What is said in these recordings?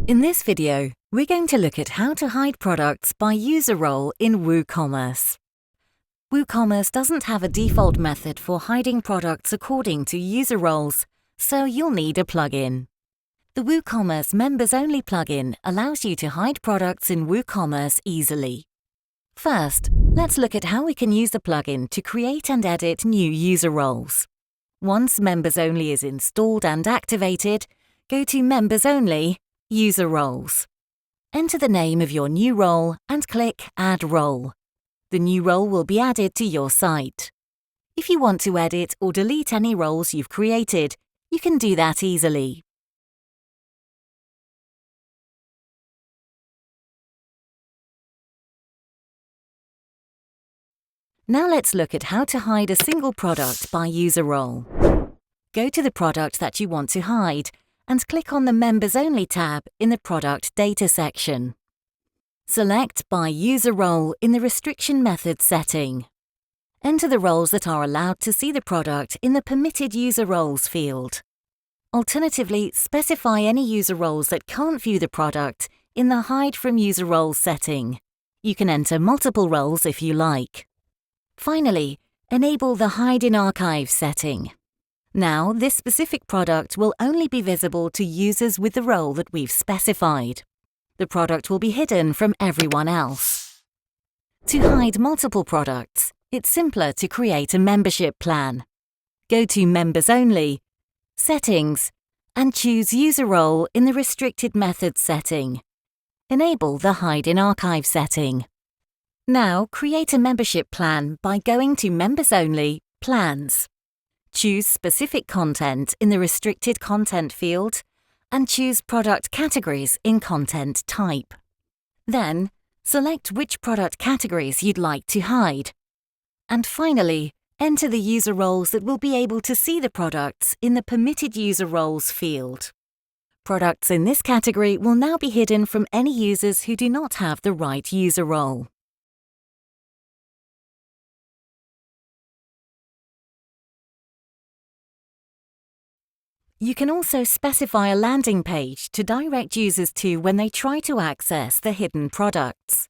In this video, we're going to look at how to hide products by user role in WooCommerce. WooCommerce doesn't have a default method for hiding products according to user roles, so you'll need a plugin. The WooCommerce Members Only plugin allows you to hide products in WooCommerce easily. First, let's look at how we can use the plugin to create and edit new user roles. Once Members Only is installed and activated, go to Members Only, User Roles. Enter the name of your new role and click Add Role. The new role will be added to your site. If you want to edit or delete any roles you've created, you can do that easily. Now let's look at how to hide a single product by user role. Go to the product that you want to hide and click on the Members Only tab in the Product Data section. Select By User Role in the Restriction Method setting. Enter the roles that are allowed to see the product in the Permitted User Roles field. Alternatively, specify any user roles that can't view the product in the Hide from User Roles setting. You can enter multiple roles if you like. Finally, enable the Hide in Archive setting. Now, this specific product will only be visible to users with the role that we've specified. The product will be hidden from everyone else. To hide multiple products, it's simpler to create a membership plan. Go to Members Only, Settings, and choose User Role in the Restricted Methods setting. Enable the Hide in Archive setting. Now, create a membership plan by going to Members Only, Plans. Choose Specific Content in the Restricted Content field and choose Product Categories in Content Type. Then, select which product categories you'd like to hide. And finally, enter the user roles that will be able to see the products in the Permitted User Roles field. Products in this category will now be hidden from any users who do not have the right user role. You can also specify a landing page to direct users to when they try to access the hidden products.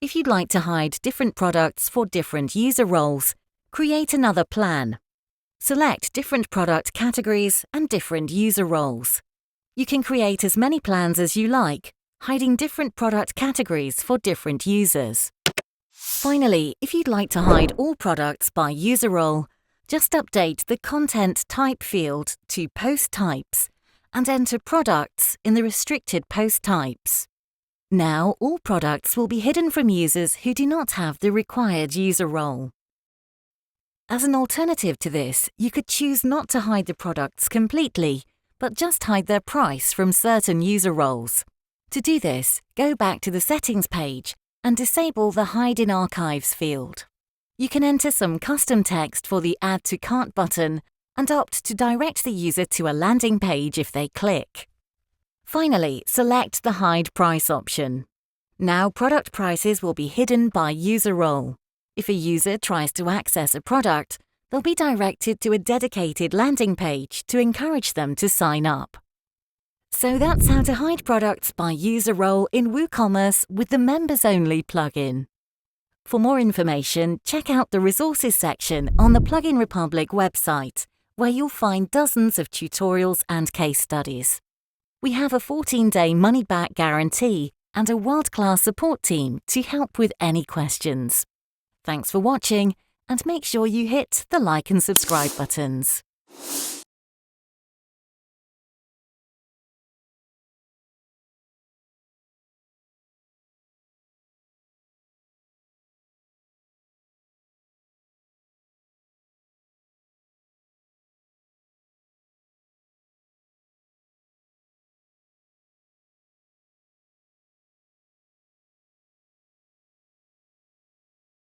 If you'd like to hide different products for different user roles, create another plan. Select different product categories and different user roles. You can create as many plans as you like, hiding different product categories for different users. Finally, if you'd like to hide all products by user role, just update the Content Type field to Post Types and enter Products in the Restricted Post Types. Now, all products will be hidden from users who do not have the required user role. As an alternative to this, you could choose not to hide the products completely, but just hide their price from certain user roles. To do this, go back to the Settings page and disable the Hide in Archives field. You can enter some custom text for the Add to Cart button and opt to direct the user to a landing page if they click. Finally, select the Hide Price option. Now, product prices will be hidden by user role. If a user tries to access a product, they'll be directed to a dedicated landing page to encourage them to sign up. So that's how to hide products by user role in WooCommerce with the Members Only plugin. For more information, check out the Resources section on the Plugin Republic website, where you'll find dozens of tutorials and case studies. We have a 14-day money-back guarantee and a world-class support team to help with any questions. Thanks for watching, and make sure you hit the like and subscribe buttons.